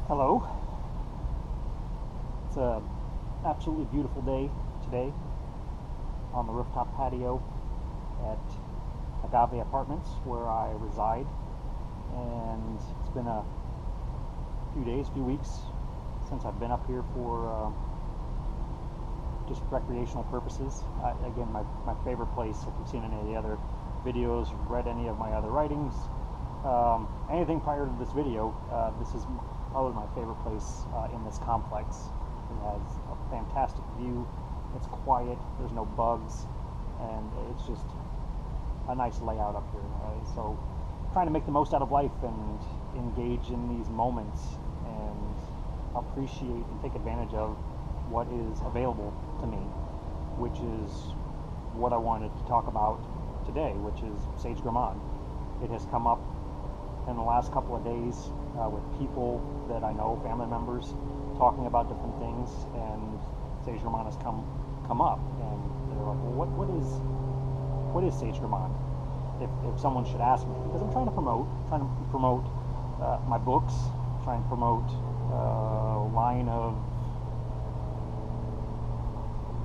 Hello. It's a absolutely beautiful day today on the rooftop patio at Agave Apartments where I reside, and it's been a few weeks since I've been up here for just recreational purposes. Again, my favorite place. If you've seen any of the other videos, read any of my other writings, anything prior to this video, this is probably my favorite place in this complex. It has a fantastic view, it's quiet, there's no bugs, and it's just a nice layout up here. So trying to make the most out of life and engage in these moments and appreciate and take advantage of what is available to me, which is what I wanted to talk about today, which is Sage Gourmand. It has come up in the last couple of days with people that I know, family members, talking about different things, and Sage Gourmand has come up, and they're like, well, what is Sage Gourmand? If someone should ask me, because I'm trying to promote my books, trying to promote a line of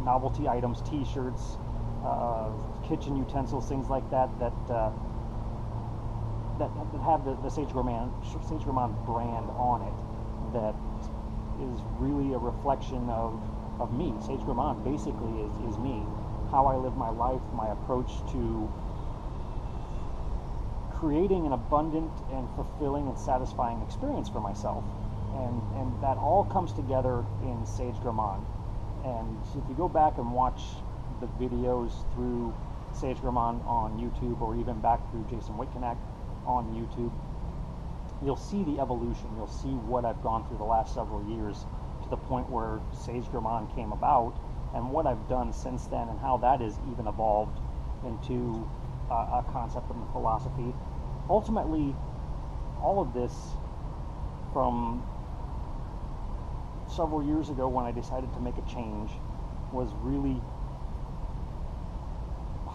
novelty items, T-shirts, kitchen utensils, things like that have the Sage Gourmand brand on it. That is really a reflection of me. Sage Gourmand basically is me. How I live my life, my approach to creating an abundant and fulfilling and satisfying experience for myself. And that all comes together in Sage Gourmand. And if you go back and watch the videos through Sage Gourmand on YouTube, or even back through Jason Witconnect on YouTube, you'll see the evolution. You'll see what I've gone through the last several years to the point where Sage Gourmand came about, and what I've done since then, and how that has even evolved into a concept and a philosophy. Ultimately, all of this from several years ago when I decided to make a change was really,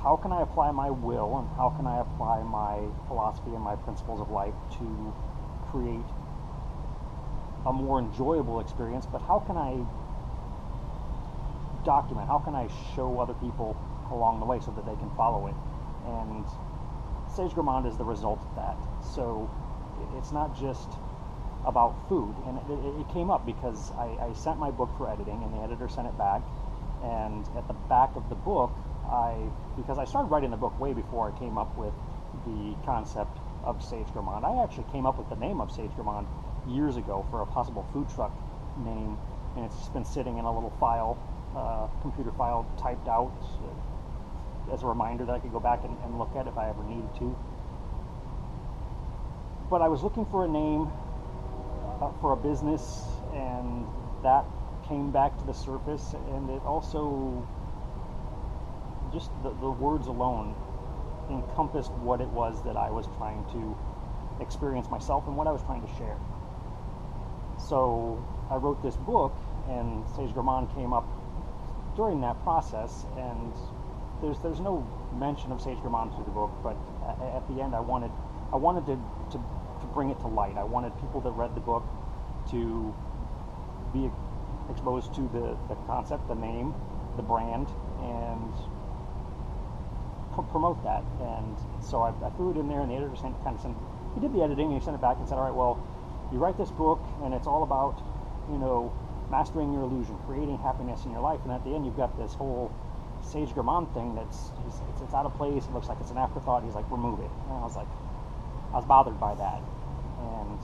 how can I apply my will and how can I apply my philosophy and my principles of life to create a more enjoyable experience, but how can I document, how can I show other people along the way so that they can follow it? And Sage Gourmand is the result of that. So it's not just about food, and it came up because I sent my book for editing, and the editor sent it back, and at the back of the book, because I started writing the book way before I came up with the concept of Sage Gourmand. I actually came up with the name of Sage Gourmand years ago for a possible food truck name, and it's just been sitting in a little file, computer file, typed out as a reminder that I could go back and look at if I ever needed to. But I was looking for a name for a business, and that came back to the surface, and it also, just the words alone encompassed what it was that I was trying to experience myself and what I was trying to share. So I wrote this book, and Sage Gourmand came up during that process, and there's no mention of Sage Gourmand through the book, but at the end I wanted to bring it to light. I wanted people that read the book to be exposed to the concept, the name, the brand, and promote that. And so I threw it in there, and the editor he did the editing, and he sent it back and said, all right, well, you write this book, and it's all about, mastering your illusion, creating happiness in your life, and at the end you've got this whole Sage Gourmand thing it's out of place, it looks like it's an afterthought. He's like, remove it. And I was bothered by that. And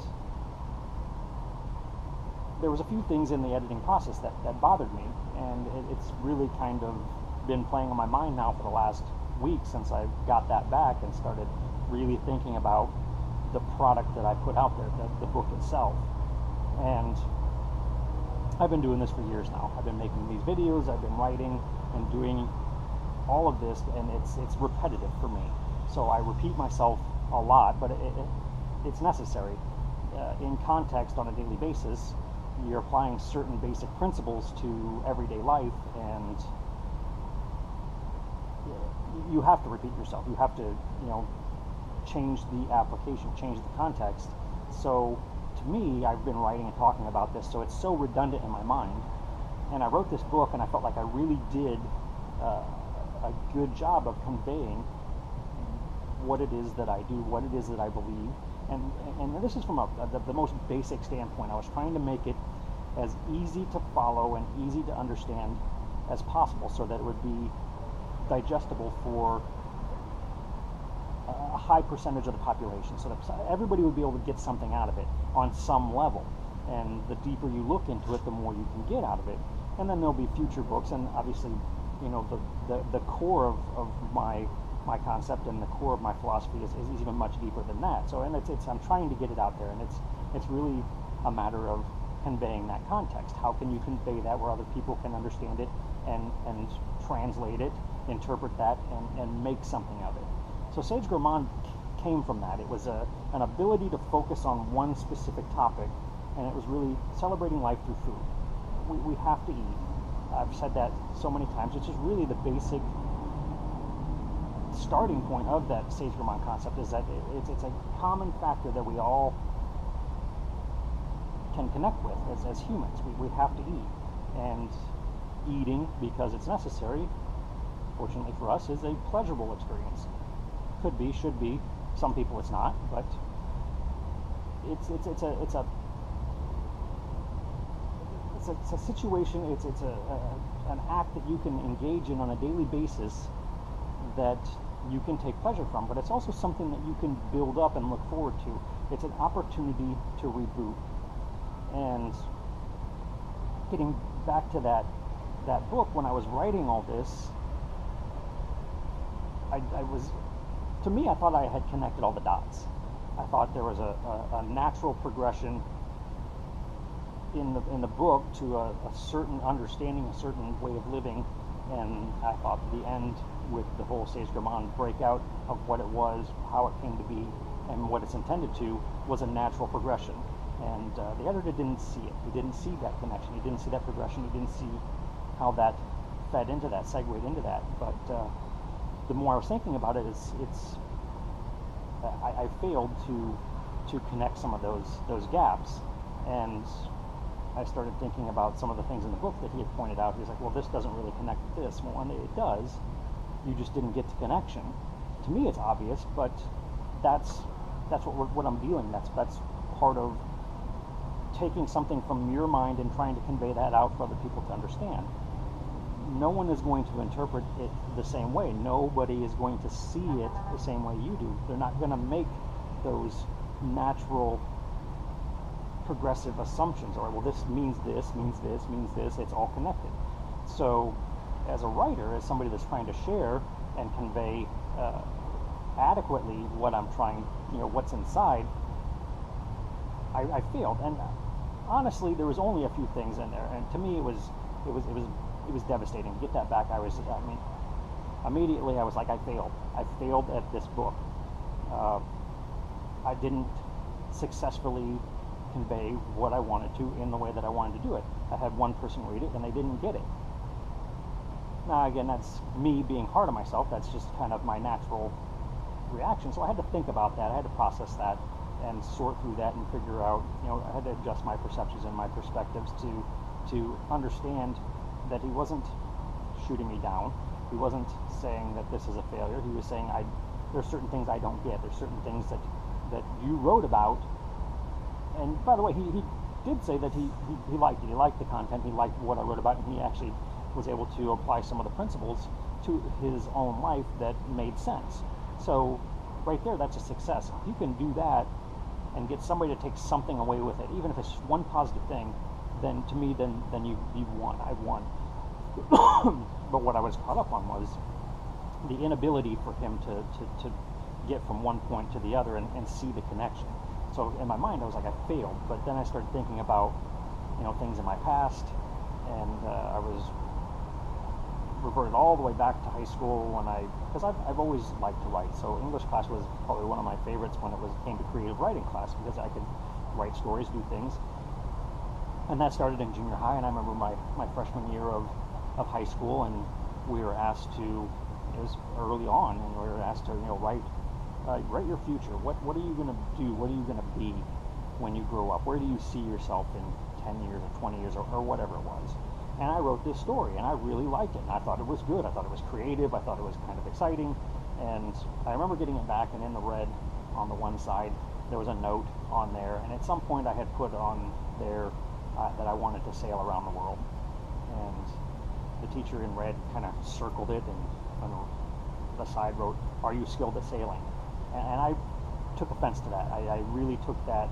there was a few things in the editing process that bothered me, and it's really kind of been playing on my mind now for the last week since I got that back and started really thinking about the product that I put out there, the book itself. And I've been doing this for years now. I've been making these videos, I've been writing and doing all of this, and it's repetitive for me. So I repeat myself a lot, but it's necessary. In context, on a daily basis, you're applying certain basic principles to everyday life, and you have to repeat yourself. You have to, change the application, change the context. So to to me, I've been writing and talking about this, so it's so redundant in my mind. And I wrote this book, and I felt like I really did a good job of conveying what it is that I do, what it is that I believe. And this is from the most basic standpoint. I was trying to make it as easy to follow and easy to understand as possible, so that it would be digestible for a high percentage of the population, so that everybody would be able to get something out of it on some level. And the deeper you look into it, the more you can get out of it. And then there'll be future books, and obviously, you know, the core of my concept and the core of my philosophy is even much deeper than that. So, and it's I'm trying to get it out there, and it's really a matter of conveying that context. How can you convey that where other people can understand it and translate it, interpret that, and make something of it? So Sage Gourmand came from that. It was an ability to focus on one specific topic, and it was really celebrating life through food. We have to eat. I've said that so many times. It's just really the basic starting point of that Sage Gourmand concept, is that it's a common factor that we all can connect with as humans. We have to eat, and eating, because it's necessary, fortunately for us, is a pleasurable experience. Could be, should be. Some people it's not, but it's a situation. It's an act that you can engage in on a daily basis that you can take pleasure from, but it's also something that you can build up and look forward to. It's an opportunity to reboot. And getting back to that book, when I was writing all this, to me, I thought I had connected all the dots. I thought there was a natural progression in the book to a certain understanding, a certain way of living, and I thought the end with the whole Sage Gourmand breakout of what it was, how it came to be, and what it's intended to, was a natural progression. And the editor didn't see it. He didn't see that connection. He didn't see that progression. He didn't see how that fed into that, segued into that. But the more I was thinking about it, I failed to connect some of those gaps. And I started thinking about some of the things in the book that he had pointed out. He was like, well, this doesn't really connect with this. Well, and it does. You just didn't get the connection. To me, it's obvious, but that's what I'm dealing. That's part of taking something from your mind and trying to convey that out for other people to understand. No one is going to interpret it the same way. Nobody is going to see it the same way you do. They're not going to make those natural progressive assumptions. Or, well, this means this, means this, means this. It's all connected. So as a writer, as somebody that's trying to share and convey adequately what I'm trying, what's inside, I failed. And honestly, there was only a few things in there, and to me it was devastating to get that back. Immediately I was like, I failed at this book. I didn't successfully convey what I wanted to in the way that I wanted to do it. I had one person read it and they didn't get it. Now again, that's me being hard on myself. That's just kind of my natural reaction. So I had to think about that. I had to process that and sort through that and figure out, I had to adjust my perceptions and my perspectives to understand that he wasn't shooting me down. He wasn't saying that this is a failure. He was saying, there's certain things I don't get. There's certain things that you wrote about. And by the way, he did say that he liked it. He liked the content. He liked what I wrote about, and he actually was able to apply some of the principles to his own life that made sense. So right there, that's a success. If you can do that and get somebody to take something away with it, even if it's one positive thing, then to me, then you've won. I've won. But what I was caught up on was the inability for him to get from one point to the other and see the connection. So in my mind, I was like, I failed. But then I started thinking about things in my past, and I was reverted all the way back to high school because I've always liked to write. So English class was probably one of my favorites when it came to creative writing class, because I could write stories, do things. And that started in junior high, and I remember my freshman year of high school, and we were asked to, it was early on, and we were asked to write your future. What are you going to do? What are you going to be? when you grow up? Where do you see yourself in 10 years or 20 years or whatever it was? And I wrote this story, and I really liked it, and I thought it was good. I thought it was creative. I thought it was kind of exciting. And I remember getting it back, and in the red on the one side, there was a note on there, and at some point I had put on there that I wanted to sail around the world. And the teacher in red kind of circled it, and on the side wrote, "Are you skilled at sailing?" And I took offense to that. I really took that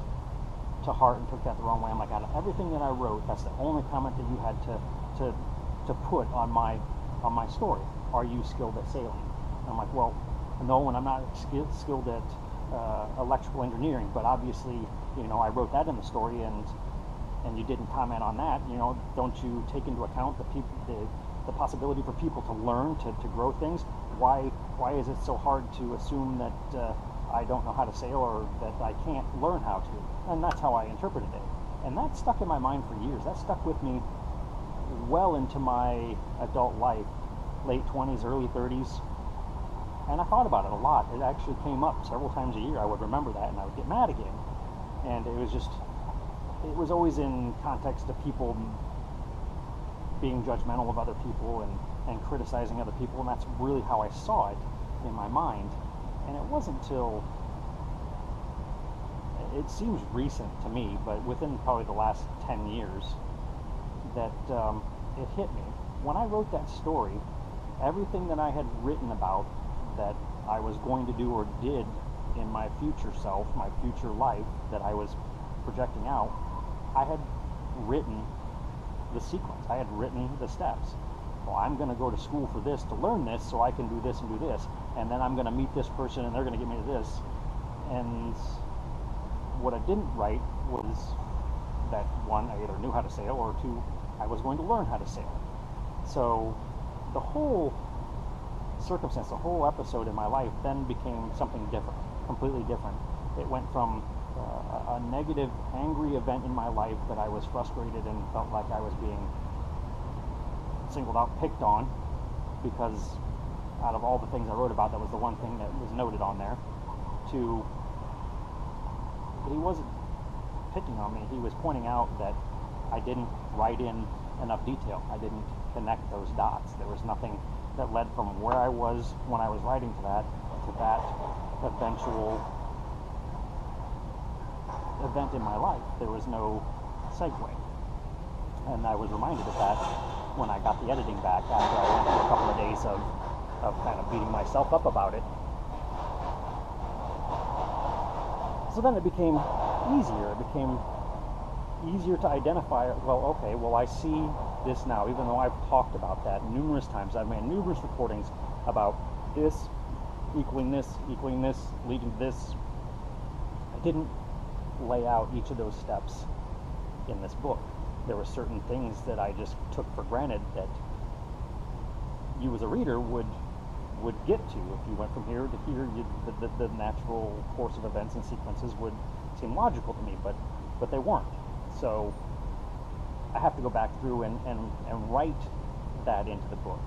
to heart and took that the wrong way. I'm like, out of everything that I wrote, that's the only comment that you had to put on my story. Are you skilled at sailing? And I'm like, well, no, and I'm not skilled at electrical engineering, but obviously, I wrote that in the story, and you didn't comment on that. Don't you take into account the possibility for people to learn, to grow things? Why is it so hard to assume that I don't know how to sail, or that I can't learn how to? And that's how I interpreted it. And that stuck in my mind for years. That stuck with me well into my adult life, late 20s, early 30s. And I thought about it a lot. It actually came up several times a year. I would remember that, and I would get mad again. And it was always in context of people being judgmental of other people and criticizing other people, and that's really how I saw it in my mind. And it wasn't till, it seems recent to me, but within probably the last 10 years, that it hit me. When I wrote that story, everything that I had written about that I was going to do or did in my future self, my future life that I was projecting out, I had written the sequence. I had written the steps. Well, I'm going to go to school for this to learn this so I can do this and do this, and then I'm going to meet this person and they're going to get me to this. And what I didn't write was that, one, I either knew how to sail, or two, I was going to learn how to sail. So the whole circumstance, the whole episode in my life then became something different, completely different. It went from a negative, angry event in my life that I was frustrated and felt like I was being singled out, picked on, because out of all the things I wrote about, that was the one thing that was noted on there, to, he wasn't picking on me, he was pointing out that I didn't write in enough detail. I didn't connect those dots. There was nothing that led from where I was when I was writing to that eventual event in my life. There was no segue. And I was reminded of that when I got the editing back after I went through a couple of days of kind of beating myself up about it. So then it became easier. It became easier to identify, well, okay, well, I see this now, even though I've talked about that numerous times. I've made numerous recordings about this equaling this, leading to this. I didn't lay out each of those steps in this book. There were certain things that I just took for granted that you as a reader would get to. If you went from here to here, the natural course of events and sequences would seem logical to me, but they weren't. So I have to go back through and write that into the book.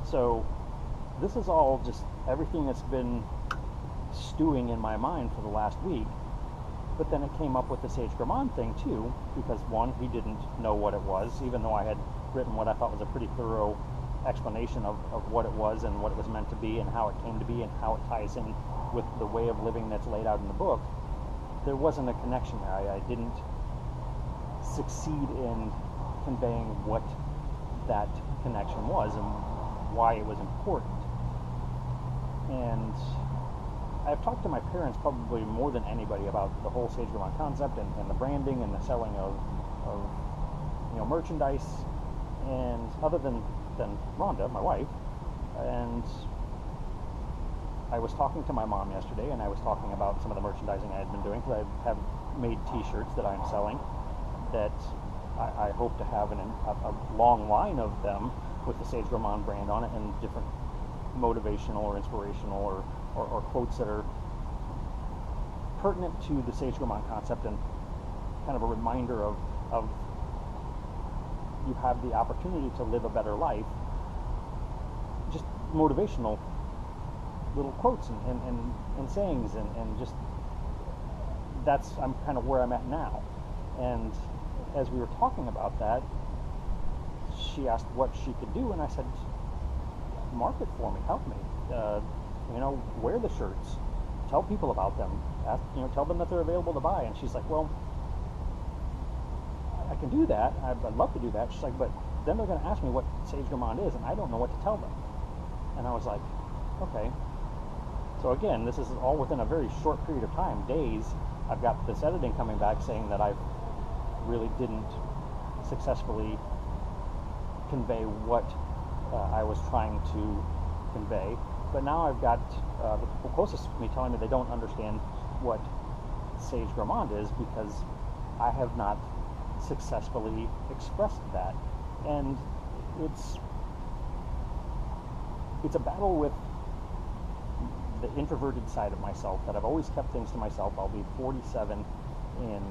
So this is all just everything that's been stewing in my mind for the last week. But then it came up with the Sage Gourmand thing too, because one, he didn't know what it was, even though I had written what I thought was a pretty thorough explanation of what it was and what it was meant to be and how it came to be and how it ties in with the way of living that's laid out in the book. There wasn't a connection there. I didn't succeed in conveying what that connection was and why it was important. And I've talked to my parents probably more than anybody about the whole Sage Gourmand concept and the branding and the selling of merchandise, and other than Rhonda, my wife. And I was talking to my mom yesterday, and I was talking about some of the merchandising I had been doing, because I have made t-shirts that I'm selling that I hope to have a long line of them with the Sage Gourmand brand on it, and different motivational or inspirational or quotes that are pertinent to the Sage Gourmand concept, and kind of a reminder of you have the opportunity to live a better life. Just motivational little quotes and sayings and just I'm kind of where I'm at now. And as we were talking about that, she asked what she could do, and I said, market for me, help me. Wear the shirts, tell people about them, tell them that they're available to buy. And she's like, well, I can do that. I'd love to do that. She's like, but then they're going to ask me what Sage Gourmand is, and I don't know what to tell them. And I was like, okay. So again, this is all within a very short period of time, days. I've got this editing coming back saying that I really didn't successfully convey what I was trying to convey. But now I've got the people closest to me telling me they don't understand what Sage Gourmand is because I have not successfully expressed that. And it's a battle with the introverted side of myself that I've always kept things to myself. I'll be 47 in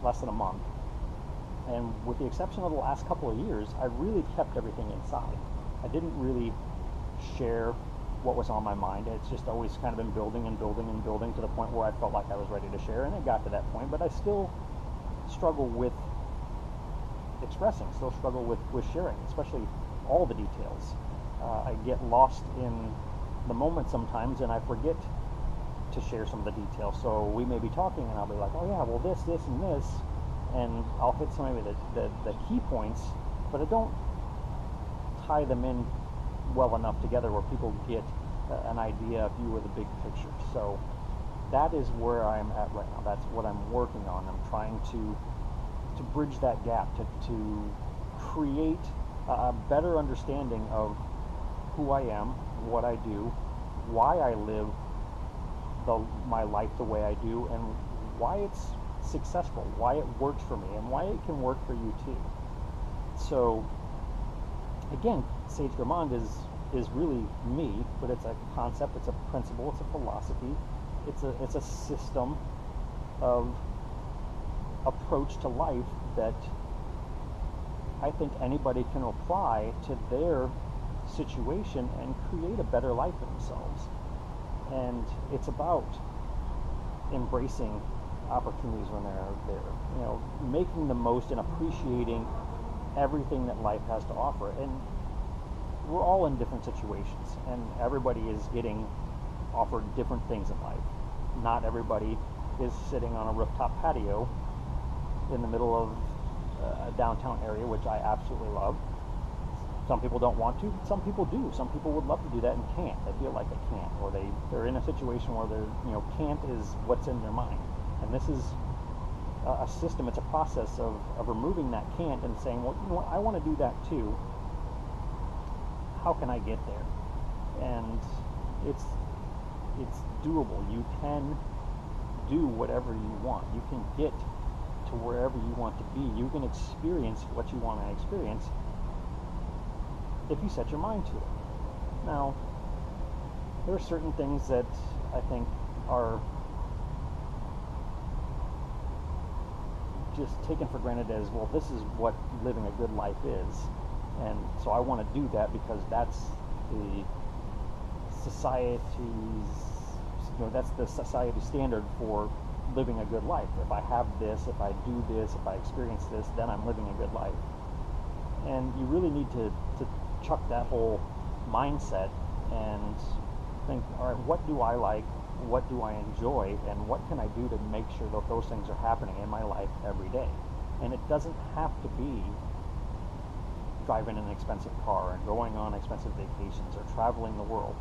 less than a month. And with the exception of the last couple of years, I really kept everything inside. I didn't really share what was on my mind. It's just always kind of been building and building and building to the point where I felt like I was ready to share, and it got to that point. But I still struggle with expressing, still struggle with sharing, especially all the details. I get lost in the moment sometimes, and I forget to share some of the details. So we may be talking, and I'll be like, oh yeah, well this, and this, and I'll hit some of the key points, but I don't tie them in well enough together where people get an idea, a view of the big picture. So that is where I'm at right now. That's what I'm working on. I'm trying to bridge that gap, to create a better understanding of who I am, what I do, why I live my life the way I do, and why it's successful, why it works for me, and why it can work for you too. So again, Sage Gourmand is really me, but it's a concept, it's a principle, it's a philosophy, it's a system of approach to life that I think anybody can apply to their situation and create a better life for themselves. And it's about embracing opportunities when they're there, making the most and appreciating everything that life has to offer. And we're all in different situations, and everybody is getting offered different things in life. Not everybody is sitting on a rooftop patio in the middle of a downtown area, which I absolutely love. Some people don't want to, some people do. Some people would love to do that and can't. They feel like they can't, or they're in a situation where can't is what's in their mind. And this is a system, it's a process of removing that can't and saying, well, you know what, I want to do that too. How can I get there? And it's doable. You can do whatever you want. You can get to wherever you want to be. You can experience what you want to experience if you set your mind to it. Now, there are certain things that I think are just taken for granted as, well, this is what living a good life is. And so I want to do that because that's the society's, that's the society standard for living a good life. If I have this, if I do this, if I experience this, then I'm living a good life. And you really need to chuck that whole mindset and think, all right, what do I like? What do I enjoy? And what can I do to make sure that those things are happening in my life every day? And it doesn't have to be driving an expensive car and going on expensive vacations or traveling the world.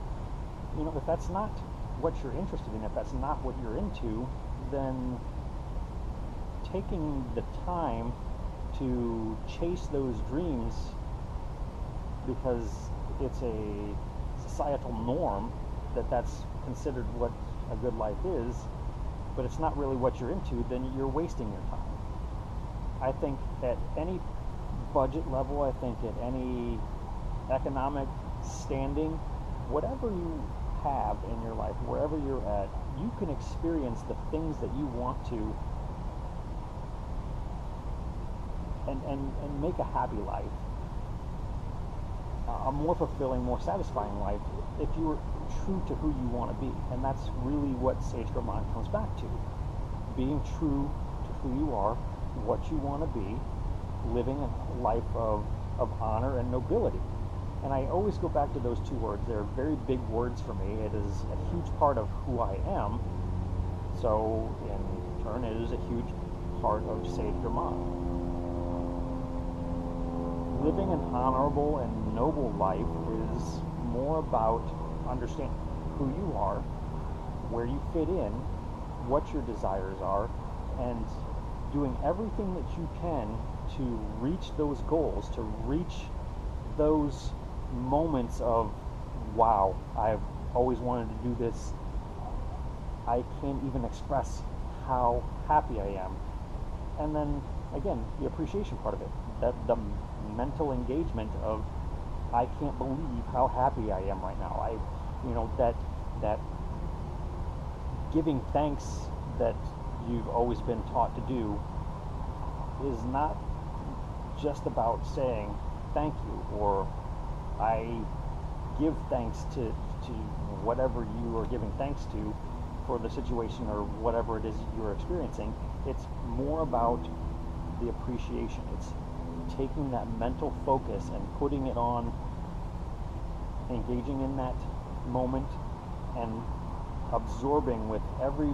If that's not what you're interested in, if that's not what you're into, then taking the time to chase those dreams because it's a societal norm that's considered what a good life is, but it's not really what you're into, then you're wasting your time. I think at any budget level, I think at any economic standing, whatever you have in your life, wherever you're at, you can experience the things that you want to and make a happy life, a more fulfilling, more satisfying life if you were true to who you want to be. And that's really what Sage Gourmand comes back to. being true to who you are, what you want to be, living a life of honor and nobility. And I always go back to those two words. They're very big words for me. It is a huge part of who I am. So, in turn, it is a huge part of Sage Gourmand. Living an honorable and noble life is more about understanding who you are, where you fit in, what your desires are, and doing everything that you can to reach those goals, to reach those moments of, wow, I've always wanted to do this. I can't even express how happy I am. And then, again, the appreciation part of it, that the mental engagement of, I can't believe how happy I am right now. That giving thanks that you've always been taught to do is not just about saying thank you, or I give thanks to whatever you are giving thanks to for the situation or whatever it is you're experiencing. It's more about the appreciation. It's taking that mental focus and putting it on engaging in that moment and absorbing with every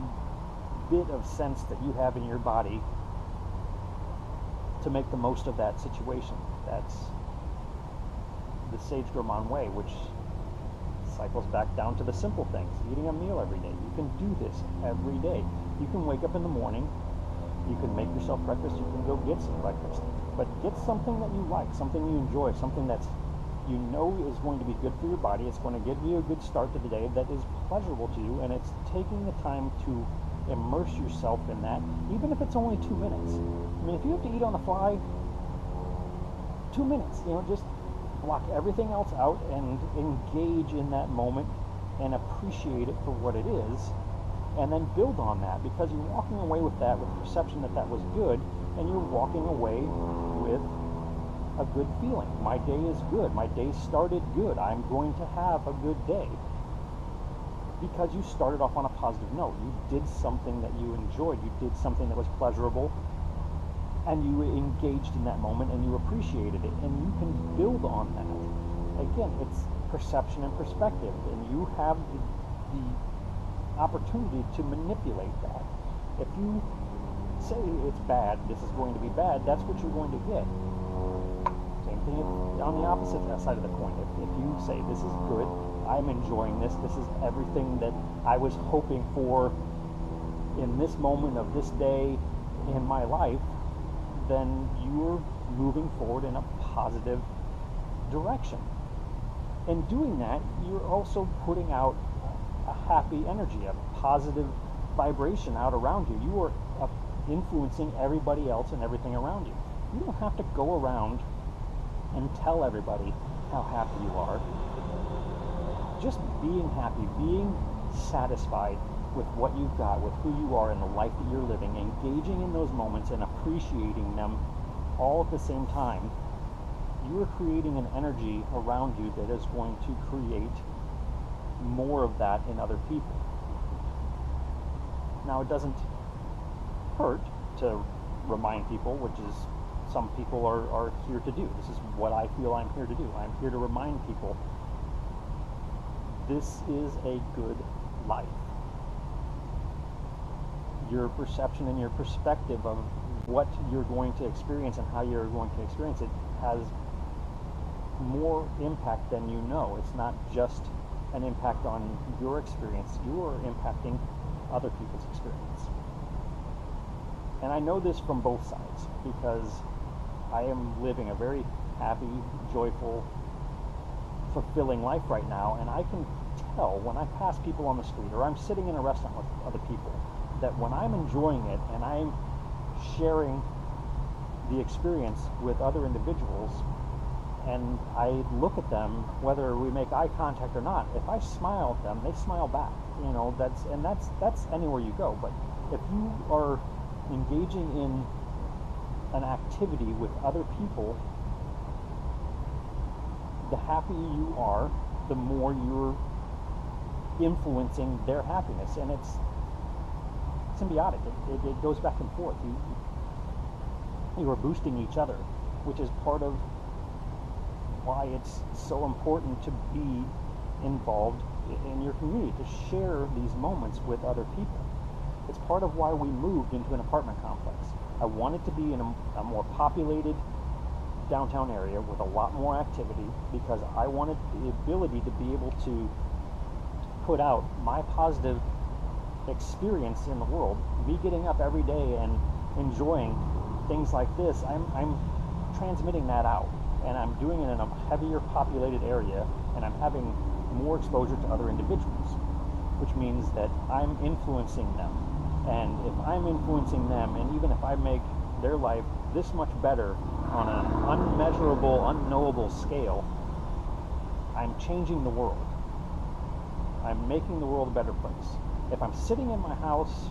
bit of sense that you have in your body to make the most of that situation. That's the Sage Gourmand way, which cycles back down to the simple things. Eating a meal every day. You can do this every day. You can wake up in the morning, you can make yourself breakfast, you can go get some breakfast, but get something that you like, something you enjoy, something that's you know is going to be good for your body. It's going to give you a good start to the day that is pleasurable to you, and it's taking the time to immerse yourself in that, even if it's only 2 minutes. I mean, if you have to eat on the fly, 2 minutes, just block everything else out and engage in that moment and appreciate it for what it is, and then build on that, because you're walking away with that, with the perception that that was good, and you're walking away with a good feeling. My day is good. My day started good. I'm going to have a good day. Because you started off on a positive note. You did something that you enjoyed. You did something that was pleasurable, and you engaged in that moment and you appreciated it, and you can build on that. Again, it's perception and perspective, and you have the opportunity to manipulate that. If you say it's bad, this is going to be bad, that's what you're going to get. Same thing on the opposite side of the coin. If you say this is good, I'm enjoying this, this is everything that I was hoping for in this moment of this day in my life, then you're moving forward in a positive direction. In doing that, you're also putting out a happy energy, a positive vibration out around you. You are influencing everybody else and everything around you. You don't have to go around and tell everybody how happy you are. Just being happy, being satisfied with what you've got, with who you are and the life that you're living, engaging in those moments and appreciating them all at the same time, you are creating an energy around you that is going to create more of that in other people. Now, it doesn't hurt to remind people, which is some people are here to do. This is what I feel I'm here to do. I'm here to remind people this is a good life. Your perception and your perspective of what you're going to experience and how you're going to experience it has more impact than you know. It's not just an impact on your experience. You are impacting other people's experience. And I know this from both sides, because I am living a very happy, joyful, fulfilling life right now, and I can tell when I pass people on the street or I'm sitting in a restaurant with other people that when I'm enjoying it and I'm sharing the experience with other individuals, and I look at them, whether we make eye contact or not, if I smile at them, they smile back. That's anywhere you go. But if you are engaging in an activity with other people, the happier you are, the more you're influencing their happiness. And it's symbiotic. It goes back and forth. You are boosting each other, which is part of why it's so important to be involved in your community, to share these moments with other people. It's part of why we moved into an apartment complex. I wanted to be in a more populated downtown area with a lot more activity, because I wanted the ability to be able to put out my positive experience in the world. Me getting up every day and enjoying things like this, I'm transmitting that out, and I'm doing it in a heavier populated area, and I'm having more exposure to other individuals, which means that I'm influencing them. And if I'm influencing them, and even if I make their life this much better on an unmeasurable, unknowable scale, I'm changing the world. I'm making the world a better place. If I'm sitting in my house,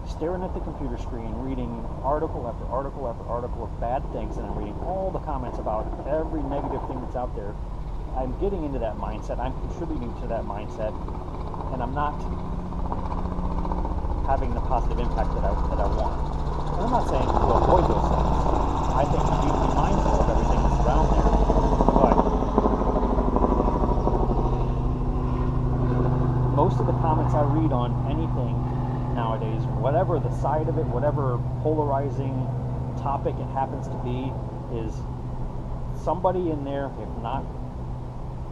staring at the computer screen, reading article after article after article of bad things, and I'm reading all the comments about every negative thing that's out there, I'm getting into that mindset, I'm contributing to that mindset, and I'm not having the positive impact that I want. And I'm not saying to avoid those things. I think you need to be mindful of everything that's around there. But most of the comments I read on anything nowadays, whatever the side of it, whatever polarizing topic it happens to be, is somebody in there, if not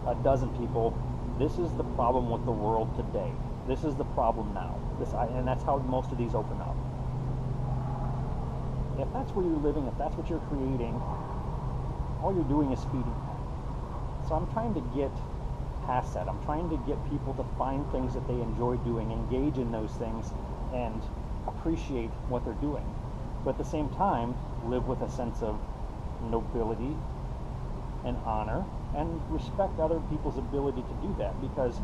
a dozen people, this is the problem with the world today. This is the problem now. And that's how most of these open up. If that's where you're living, if that's what you're creating, all you're doing is feeding that. So I'm trying to get past that. I'm trying to get people to find things that they enjoy doing, engage in those things, and appreciate what they're doing. But at the same time, live with a sense of nobility and honor, and respect other people's ability to do that. Because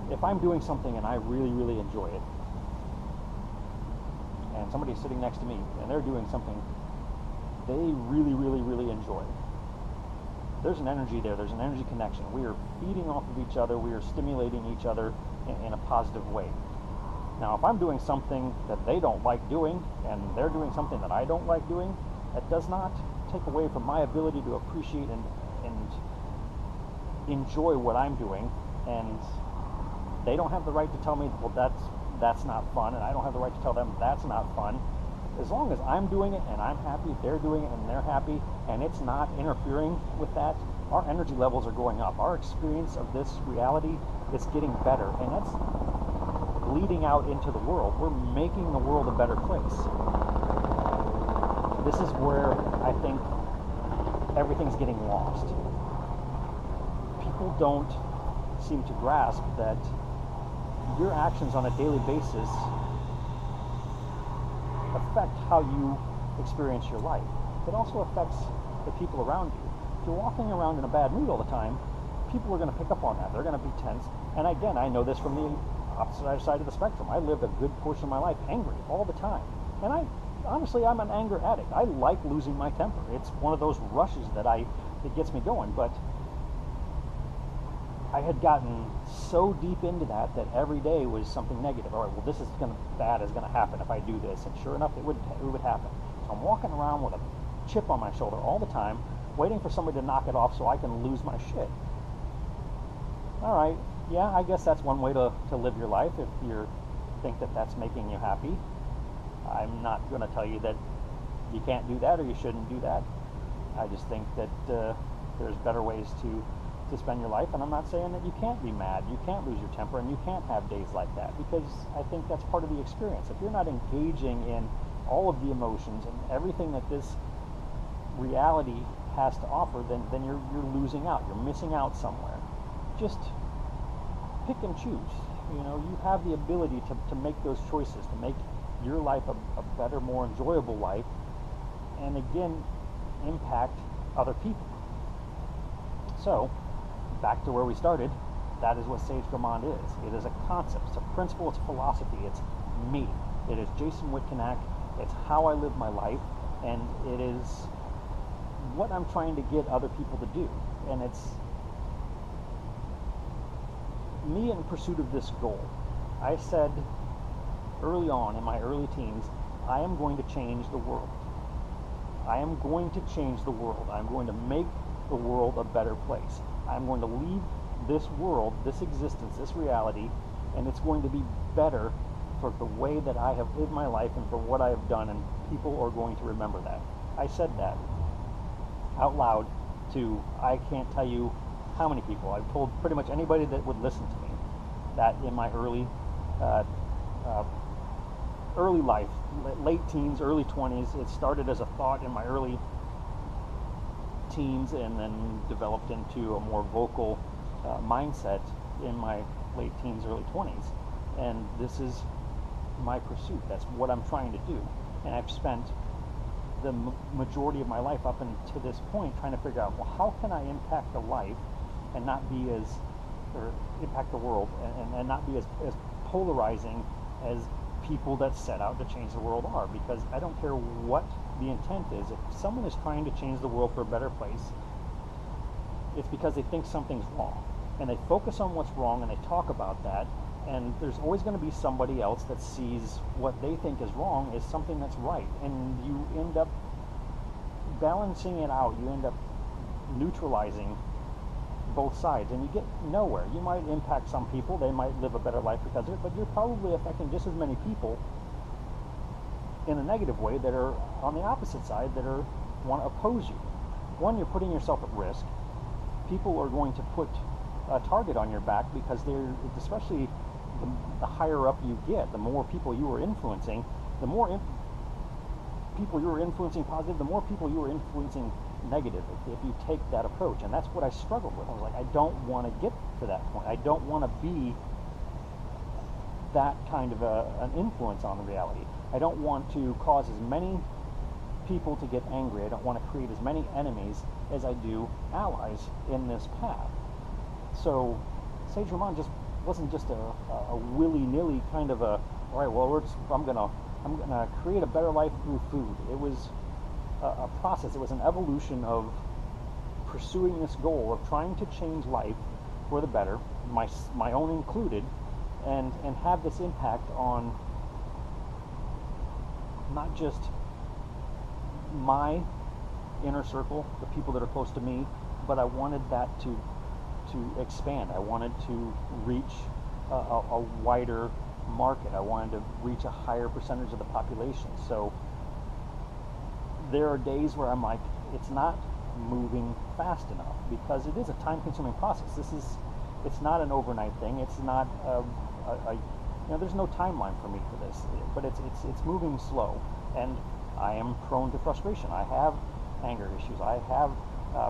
if I'm doing something and I really, really enjoy it, and somebody's sitting next to me and they're doing something they really, really, really enjoy, there's an energy there, there's an energy connection. We are feeding off of each other, we are stimulating each other in a positive way. Now, if I'm doing something that they don't like doing, and they're doing something that I don't like doing, that does not take away from my ability to appreciate and enjoy what I'm doing. And they don't have the right to tell me, well, that's not fun, and I don't have the right to tell them that's not fun. As long as I'm doing it and I'm happy, they're doing it and they're happy, and it's not interfering with that, our energy levels are going up. Our experience of this reality is getting better, and that's bleeding out into the world. We're making the world a better place. This is where I think everything's getting lost. People don't seem to grasp that your actions on a daily basis affect how you experience your life. It also affects the people around you. If you're walking around in a bad mood all the time, people are going to pick up on that. They're going to be tense. And again, I know this from the opposite side of the spectrum. I lived a good portion of my life angry all the time. And honestly, I'm an anger addict. I like losing my temper. It's one of those rushes that gets me going. But I had gotten so deep into that every day was something negative. All right, well, this is bad is going to happen if I do this, and sure enough, it would happen. So I'm walking around with a chip on my shoulder all the time, waiting for somebody to knock it off so I can lose my shit. All right, yeah, I guess that's one way to live your life if you think that that's making you happy. I'm not going to tell you that you can't do that or you shouldn't do that. I just think that there's better ways to spend your life, and I'm not saying that you can't be mad, you can't lose your temper, and you can't have days like that, because I think that's part of the experience. If you're not engaging in all of the emotions and everything that this reality has to offer, then you're losing out, you're missing out somewhere. Just pick and choose. You have the ability to make those choices, to make your life a better, more enjoyable life, and again, impact other people. So, back to where we started, that is what Sage Gourmand is. It is a concept, it's a principle, it's a philosophy, it's me. It is Jason Witkenack, it's how I live my life, and it is what I'm trying to get other people to do. And it's me in pursuit of this goal. I said early on in my early teens, I am going to change the world. I am going to change the world. I'm going to make the world a better place. I'm going to leave this world, this existence, this reality, and it's going to be better for the way that I have lived my life and for what I have done, and people are going to remember that. I said that out loud to, I can't tell you how many people. I've told pretty much anybody that would listen to me that in my early life, late teens, early 20s. It started as a thought in my early teens and then developed into a more vocal mindset in my late teens, early 20s. And this is my pursuit. That's what I'm trying to do. And I've spent the majority of my life up until this point trying to figure out, well, how can I impact a life and not be as, or impact the world and not be as polarizing as people that set out to change the world are. Because I don't care what the intent is. If someone is trying to change the world for a better place, it's because they think something's wrong. And they focus on what's wrong and they talk about that. And there's always going to be somebody else that sees what they think is wrong as something that's right. And you end up balancing it out. You end up neutralizing both sides, and you get nowhere. You might impact some people. They might live a better life because of it, but you're probably affecting just as many people in a negative way that are on the opposite side that are want to oppose you. One, you're putting yourself at risk. People are going to put a target on your back because they're, especially the higher up you get, the more people you are influencing, the more people you are influencing positive, the more people you are influencing negative if you take that approach. And that's what I struggled with. I was like, I don't want to get to that point. I don't want to be that kind of an influence on the reality. I don't want to cause as many people to get angry. I don't want to create as many enemies as I do allies in this path. So Sage Gourmand just wasn't just a willy-nilly kind of a, all right, well, I'm gonna create a better life through food. It was a process. It was an evolution of pursuing this goal of trying to change life for the better, my own included, and have this impact on not just my inner circle, the people that are close to me, but I wanted that to expand. I wanted to reach a wider market. I wanted to reach a higher percentage of the population. So there are days where I'm like, it's not moving fast enough because it is a time-consuming process. It's not an overnight thing. It's not there's no timeline for me for this, but it's moving slow, and I am prone to frustration. I have anger issues. I have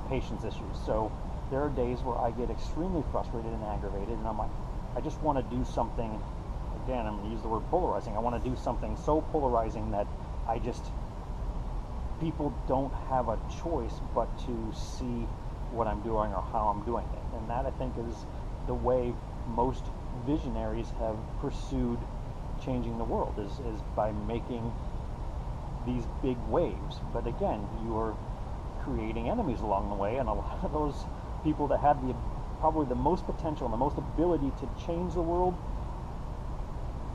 patience issues. So there are days where I get extremely frustrated and aggravated, and I'm like, I just want to do something. Again, I'm going to use the word polarizing. I want to do something so polarizing that people don't have a choice but to see what I'm doing or how I'm doing it. And that, I think, is the way most visionaries have pursued changing the world, is by making these big waves. But again, you're creating enemies along the way, and a lot of those people that had probably the most potential and the most ability to change the world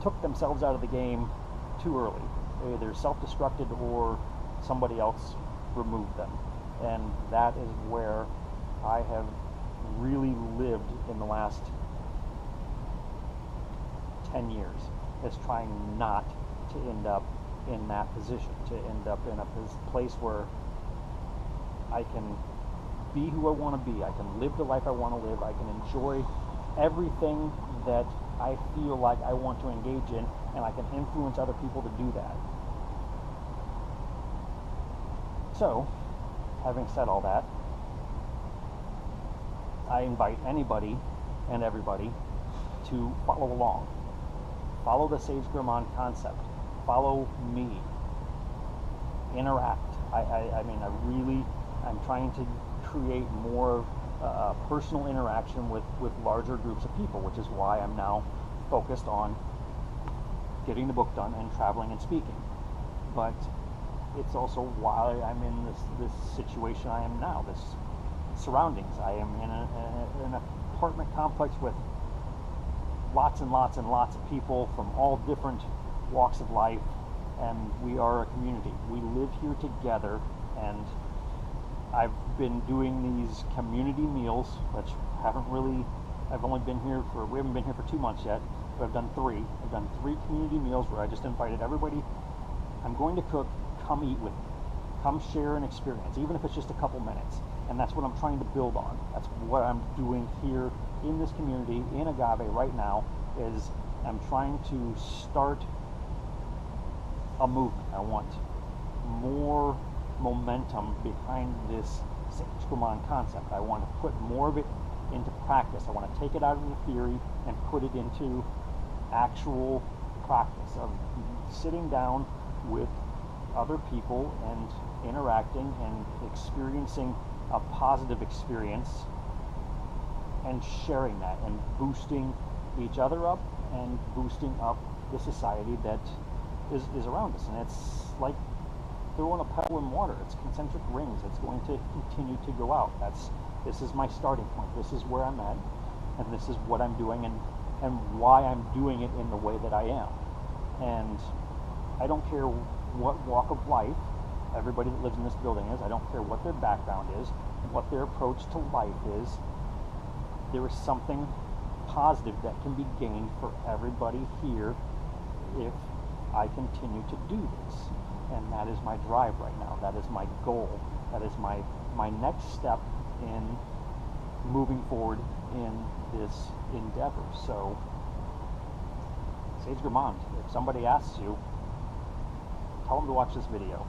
took themselves out of the game too early. They either self-destructed or somebody else removed them. And that is where I have really lived in the last 10 years, is trying not to end up in that position, to end up in a place where I can be who I want to be. I can live the life I want to live. I can enjoy everything that I feel like I want to engage in, and I can influence other people to do that. So, having said all that, I invite anybody and everybody to follow along. Follow the Sage Gourmand concept. Follow me. Interact. I'm trying to create more personal interaction with larger groups of people, which is why I'm now focused on getting the book done and traveling and speaking. But it's also why I'm in this situation I am now, this surroundings. I am in an apartment complex with lots and lots and lots of people from all different walks of life, and we are a community. We live here together, and I've been doing these community meals, which I've only been here we haven't been here for 2 months yet, but I've done 3. I've done 3 community meals where I just invited everybody. I'm going to cook, come eat with me. Come share an experience, even if it's just a couple minutes. And that's what I'm trying to build on. That's what I'm doing here in this community, in Agave right now, is I'm trying to start a movement. I want more momentum behind this Sage Gourmand concept. I want to put more of it into practice. I want to take it out of the theory and put it into actual practice of sitting down with other people and interacting and experiencing a positive experience and sharing that and boosting each other up and boosting up the society that is around us. And it's like throwing a pebble in water. It's concentric rings. It's going to continue to go out. This is my starting point. This is where I'm at, and this is what I'm doing, and why I'm doing it in the way that I am. And I don't care what walk of life everybody that lives in this building is. I don't care what their background is, what their approach to life is. There is something positive that can be gained for everybody here if I continue to do this. And that is my drive right now. That is my goal. That is my next step in moving forward in this endeavor. So, Sage Gourmand, if somebody asks you, tell them to watch this video.